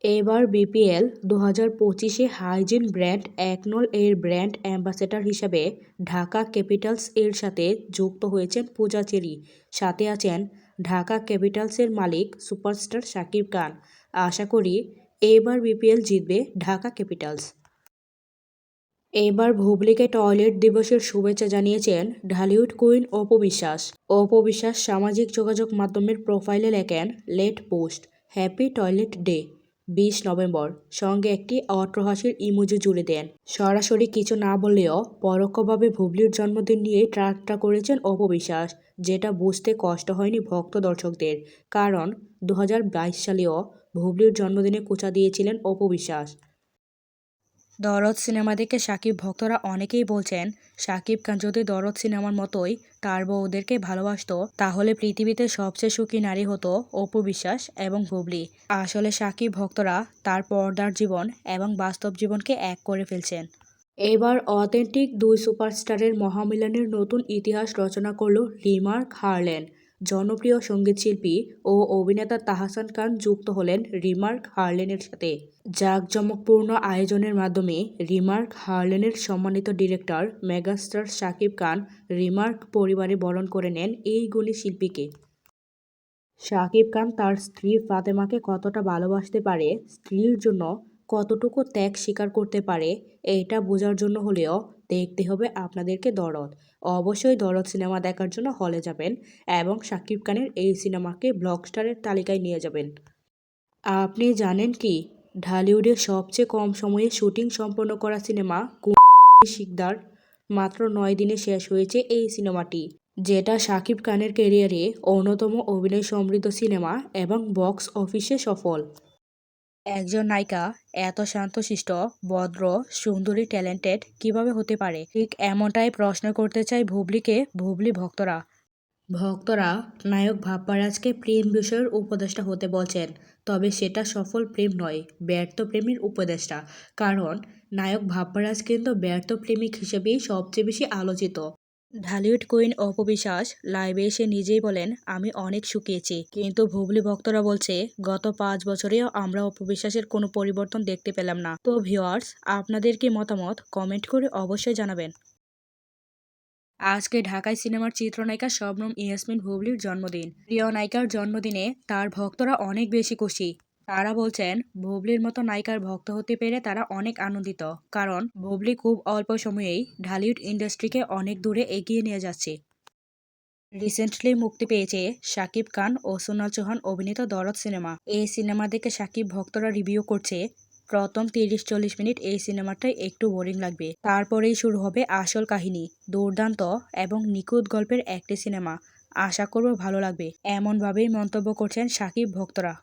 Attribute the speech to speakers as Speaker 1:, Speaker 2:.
Speaker 1: এবার BPL 2025-এ hygiene brand একনল এর brand ambassador হিসেবে ঢাকা ক্যাপিটালস এর সাথে যুক্ত হয়েছেন পূজা চেরি। সাথে আছেন ঢাকা ক্যাপিটালসের মালিক সুপারস্টার শাকিব খান। আশা করি এবার বিপিএল জিতবে ঢাকা ক্যাপিটালস। এবার হুবলিকে টয়লেট দিবসের শুভেচ্ছা জানিয়েছেন ঢালিউড কুইন অপু বিশ্বাস। অপু বিশ্বাস সামাজিক যোগাযোগ মাধ্যমের প্রোফাইলে লেখেন late post happy toilet day 20 নভেম্বর, সঙ্গে একটি অট্টহাসির ইমোজি জুড়ে দেন। সরাসরি কিছু না বললেও পরোক্ষভাবে ভুবলির জন্মদিন নিয়ে ঠাট্টা করেছেন অপু বিশ্বাস, যেটা বুঝতে কষ্ট হয়নি ভক্ত দর্শকদের। কারণ 2022 সালেও ভুবলির জন্মদিনে কোঁচা দিয়েছিলেন অপু বিশ্বাস। দরদ সিনেমা দেখে শাকিব ভক্তরা অনেকেই বলছেন, শাকিব খান যদি দরদ সিনেমার মতোই তার বউদেরকে ভালোবাসতো তাহলে পৃথিবীতে সবচেয়ে সুখী নারী হতো অপু বিশ্বাস এবং বুবলি। আসলে শাকিব ভক্তরা তার পর্দার জীবন এবং বাস্তব জীবনকে এক করে ফেলছেন। এবার অথেন্টিক দুই সুপারস্টারের মহামিলনের নতুন ইতিহাস রচনা করল রিমার্ক হারল্যান্ড। জনপ্রিয় সঙ্গীতশিল্পী ও অভিনেতা তাহসান খান যুক্ত হলেন রিমার্ক হারল্যান্ডের সাথে। জাঁকজমকপূর্ণ আয়োজনের মাধ্যমে রিমার্ক হারল্যান্ডের সম্মানিত director megastar Shakib Khan remark পরিবারে বরণ করে নেন এই গুণী শিল্পীকে। শাকিব খান তার স্ত্রী ফাতেমাকে কতটা ভালোবাসতে পারে, স্ত্রীর জন্য কতটুকু ত্যাগ স্বীকার করতে পারে, এটা বোঝার জন্য হলেও দেখতে হবে আপনাদেরকে দরদ। অবশ্যই দরদ সিনেমা দেখার জন্য হলে যাবেন এবং শাকিব খানের এই সিনেমাকে ব্লকস্টারের তালিকায় নিয়ে যাবেন। আপনি জানেন কি, ঢালিউডের সবচেয়ে কম সময়ে শুটিং সম্পন্ন করা সিনেমা শিকদার মাত্র 9 দিনে শেষ হয়েছে এই সিনেমাটি, যেটা শাকিব খানের ক্যারিয়ারে অন্যতম অভিনয় সমৃদ্ধ সিনেমা এবং বক্স অফিসে সফল। একজন নায়িকা এত শান্তশিষ্ট, ভদ্র, সুন্দরী, ট্যালেন্টেড কিভাবে হতে পারে? ঠিক এমনটাই প্রশ্ন করতে চাই বুবলিকে বুবলি ভক্তরা। নায়ক ভাপ্পারাজকে প্রেম বিষয়ের উপদেষ্টা হতে বলছেন, তবে সেটা সফল প্রেম নয়, ব্যর্থ প্রেমের উপদেষ্টা। কারণ নায়ক ভাপ্পারাজ কিন্তু ব্যর্থ প্রেমিক হিসেবেই সবচেয়ে বেশি আলোচিত। ঢালিউড কুইন অপু বিশ্বাস লাইভে এসে নিজেই বলেন, আমি অনেক শুকিয়েছি, কিন্তু বুবলি ভক্তরা বলছে গত 5 বছরেও আমরা অপু বিশ্বাসের কোনো পরিবর্তন দেখতে পেলাম না। তো ভিউয়ার্স, আপনাদের কি মতামত কমেন্ট করে অবশ্যই জানাবেন। আজকে ঢাকায় সিনেমার চিত্রনায়িকা শবনম ইয়াসমিন বুবলির জন্মদিন। প্রিয় নায়িকার জন্মদিনে তার ভক্তরা অনেক বেশি খুশি। তারা বলছেন বুবলির মতো নায়িকার ভক্ত হতে পেরে তারা অনেক আনন্দিত, কারণ বুবলি খুব অল্প সময়েই ঢালিউড ইন্ডাস্ট্রিকে অনেক দূরে এগিয়ে নিয়ে যাচ্ছে। রিসেন্টলি মুক্তি পেয়েছে শাকিব খান ও সোনাল চৌহান অভিনীত দরদ সিনেমা। এই সিনেমা দেখে শাকিব ভক্তরা রিভিউ করছে, প্রথম 30-40 মিনিট এই সিনেমাটাই একটু বোরিং লাগবে, তারপরেই শুরু হবে আসল কাহিনী। দুর্দান্ত এবং নিখুঁত গল্পের একটি সিনেমা, আশা করব ভালো লাগবে, এমনভাবেই মন্তব্য করছেন শাকিব ভক্তরা।